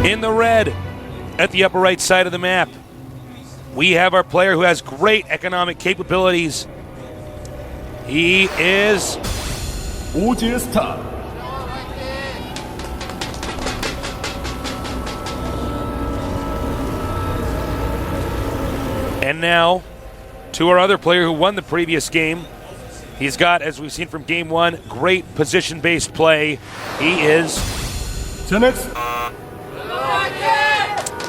In the red, at the upper right side of the map, we have our player who has great economic capabilities. He is OGS Top. And now, to our other player who won the previous game. He's got, as we've seen from game one, great position-based play. He is...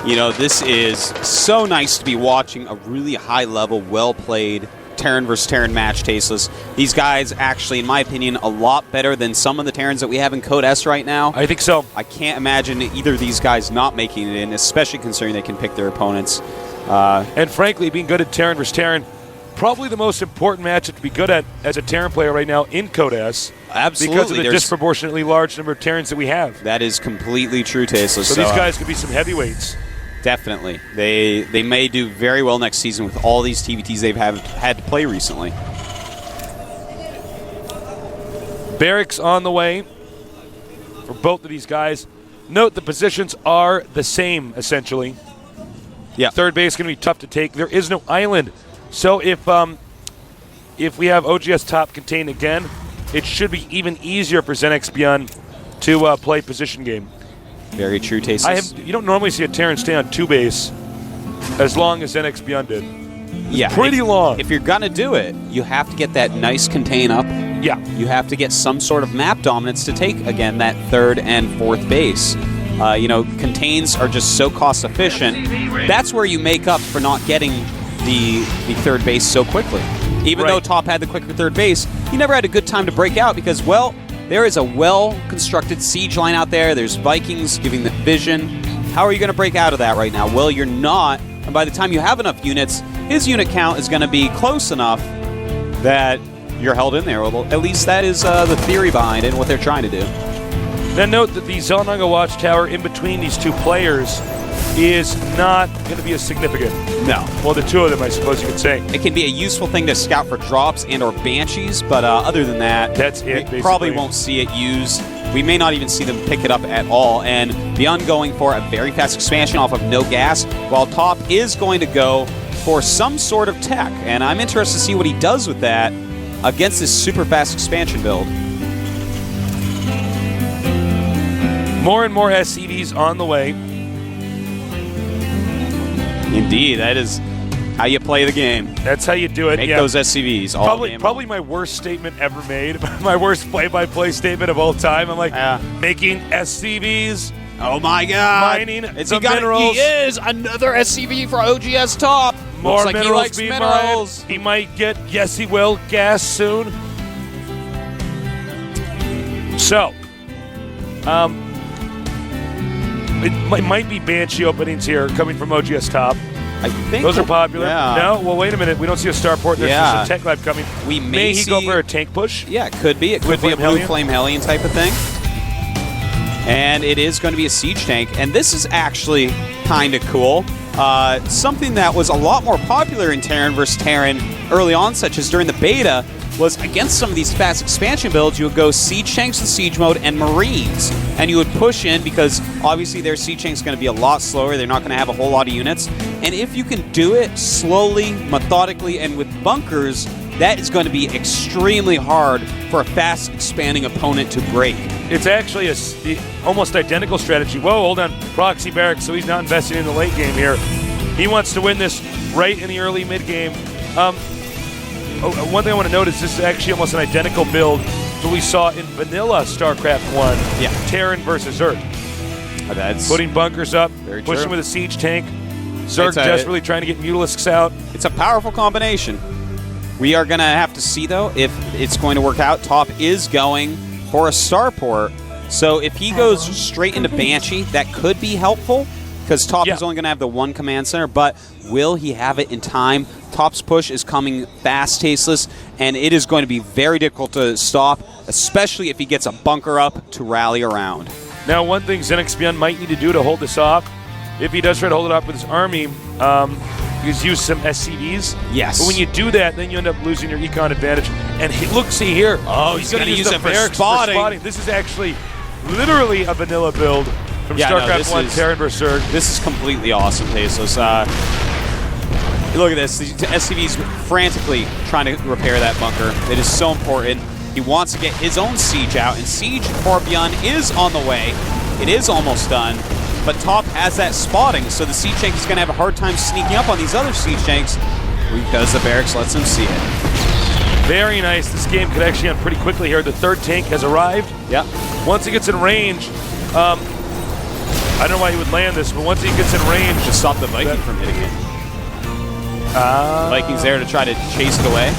You know, this is so nice to be watching a really high-level, well-played Terran versus Terran match, Tasteless. These guys actually, in my opinion, a lot better than some of the Terrans that we have in Code S right now. I think so. I can't imagine either of these guys not making it in, especially considering they can pick their opponents. And frankly, being good at Terran versus Terran, probably the most important matchup to be good at as a Terran player right now in Code S. Absolutely. Because of the disproportionately large number of Terrans that we have. That is completely true, Tasteless. So these guys could be some heavyweights. Definitely. They may do very well next season with all these TVTs they've had to play recently. Barracks on the way for both of these guys. Note the positions are the same, essentially. Yeah. Third base is going to be tough to take. There is no island. So if we have OGS top contained again, it should be even easier for Xenex Byun to play position game. Very true, Tasteless. You don't normally see a Terran stay on two base as long as Xenex Byun did. Yeah, pretty long. If you're going to do it, you have to get that nice contain up. Yeah. You have to get some sort of map dominance to take, again, that third and fourth base. You know, contains are just so cost efficient. That's where you make up for not getting the third base so quickly. Even though Top had the quicker third base, he never had a good time to break out because, well, there is a well-constructed siege line out there. There's Vikings giving the vision. How are you going to break out of that right now? Well, you're not. And by the time you have enough units, his unit count is going to be close enough that you're held in there. Well, at least that is the theory behind it and what they're trying to do. Then note that the Zelnanga Watchtower in between these two players is not going to be as significant. No. Well, the two of them, I suppose you could say. It can be a useful thing to scout for drops and or banshees, but other than that, that's it. We probably won't see it used. We may not even see them pick it up at all. And Byun going for a very fast expansion off of no gas, while Top is going to go for some sort of tech. And I'm interested to see what he does with that against this super fast expansion build. More and more SCVs on the way. Indeed, that is how you play the game. That's how you do it. Make those SCVs. Probably my worst statement ever made. My worst play-by-play statement of all time. I'm like, making SCVs. Oh my God! Mining the minerals. He is another SCV for OGS Top. More Looks like minerals he likes being minerals. Mined. He might get, yes he will, gas soon. So, it might be Banshee openings here coming from OGS Top. I think those are popular. Yeah. No, well, wait a minute. We don't see a starport. There's just a tech lab coming. May he go for a tank push? Yeah, it could be. It could be a Blue Flame Hellion type of thing. And it is going to be a siege tank. And this is actually kind of cool. Something that was a lot more popular in Terran versus Terran early on, such as during the beta, was against some of these fast expansion builds, you would go siege tanks in siege mode and marines. And you would push in because obviously their siege tank's going to be a lot slower. They're not going to have a whole lot of units. And if you can do it slowly, methodically, and with bunkers, that is going to be extremely hard for a fast expanding opponent to break. It's actually the almost identical strategy. Whoa, hold on. Proxy Barracks, so he's not investing in the late game here. He wants to win this right in the early mid game. One thing I want to note is this is actually almost an identical build that we saw in vanilla StarCraft 1. Yeah. Terran versus Zerg. That's putting bunkers up, very pushing true. with a siege tank. Zerg desperately trying to get Mutalisks out. It's a powerful combination. We are going to have to see, though, if it's going to work out. Top is going for a starport. So if he goes straight into Banshee, that could be helpful because Top is only going to have the one command center, but will he have it in time? Top's push is coming fast, Tasteless, and it is going to be very difficult to stop, especially if he gets a bunker up to rally around. Now, one thing Xenex Byun might need to do to hold this off, if he does try to hold it off with his army, is use some SCVs. Yes. But when you do that, then you end up losing your econ advantage. And look, see here. Oh, he's going to use it for spotting. This is actually literally a vanilla build from Yeah, no, StarCraft this 1 is- Terran Berserk. This is completely awesome, Tasteless. Look at this. The SCV's frantically trying to repair that bunker. It is so important. He wants to get his own siege out, and siege for Byun is on the way. It is almost done, but Top has that spotting, so the siege tank is going to have a hard time sneaking up on these other siege tanks because the barracks lets him see it. Very nice. This game could actually end pretty quickly here. The third tank has arrived. Yep. Once he gets in range, I don't know why he would land this, but once he gets in range, Just stop the Viking from hitting it. Viking's there to try to chase it away.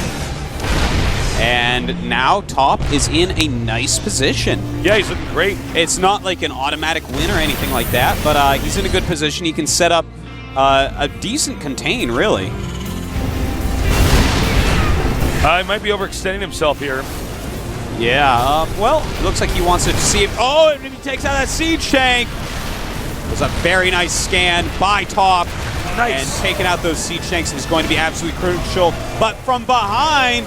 And now Top is in a nice position. yeah, he's looking great. It's not like an automatic win or anything like that, but he's in a good position. He can set up a decent contain, really. He might be overextending himself here. Yeah, well, it looks like he wants to see if... Oh, and he takes out that siege tank. It was a very nice scan by Top. Nice. And taking out those siege tanks is going to be absolutely crucial. But from behind,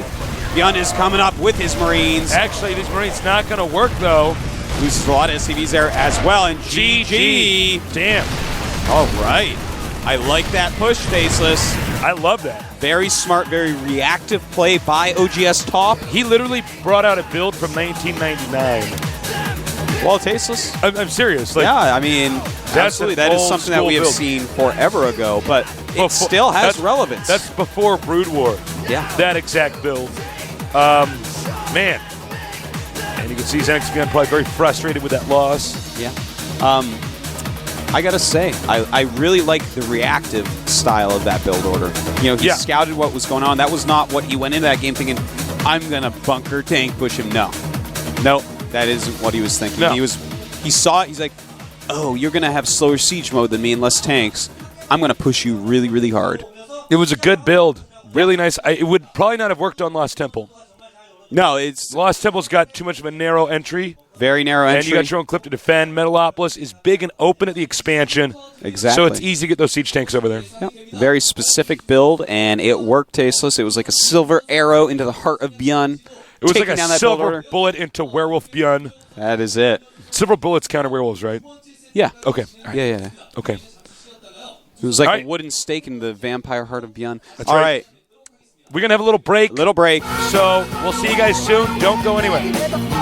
Byun is coming up with his Marines. Actually, these Marines not going to work, though. Loses a lot of SCVs there as well. And GG. Damn. All right. I like that push, Faceless. I love that. Very smart, very reactive play by OGS Top. He literally brought out a build from 1999. Well, Tasteless. I'm serious. Like, Yeah, I mean, absolutely. That is old something that school we have build. seen forever ago, but it still has that's- relevance. That's before Brood War. Yeah. That exact build. Man. And you can see XenXBN probably very frustrated with that loss. Yeah. I gotta say, I really like the reactive style of that build order. You know, he Yeah. scouted what was going on. That was not what he went into that game thinking, I'm gonna bunker tank push him. No. That isn't what he was thinking. No. He saw it, he's like, oh, you're gonna have slower siege mode than me and less tanks. I'm gonna push you really, really hard. It was a good build. Really nice. It would probably not have worked on Lost Temple. No, it's Lost Temple's got too much of a narrow entry. very narrow entry. And you got your own clip to defend. Metalopolis is big and open at the expansion. Exactly. So it's easy to get those siege tanks over there. Yep. Very specific build, and it worked, Tasteless. It was like a silver arrow into the heart of Byun. It was taking like a down that build silver order. bullet into Werewolf Byun. That is it. Silver bullets counter werewolves, right? Yeah. Okay. All right. Yeah. Okay. It was like All right. a wooden stake in the vampire heart of Byun. That's All right. right. We're going to have a little break. Little break. So we'll see you guys soon. Don't go anywhere.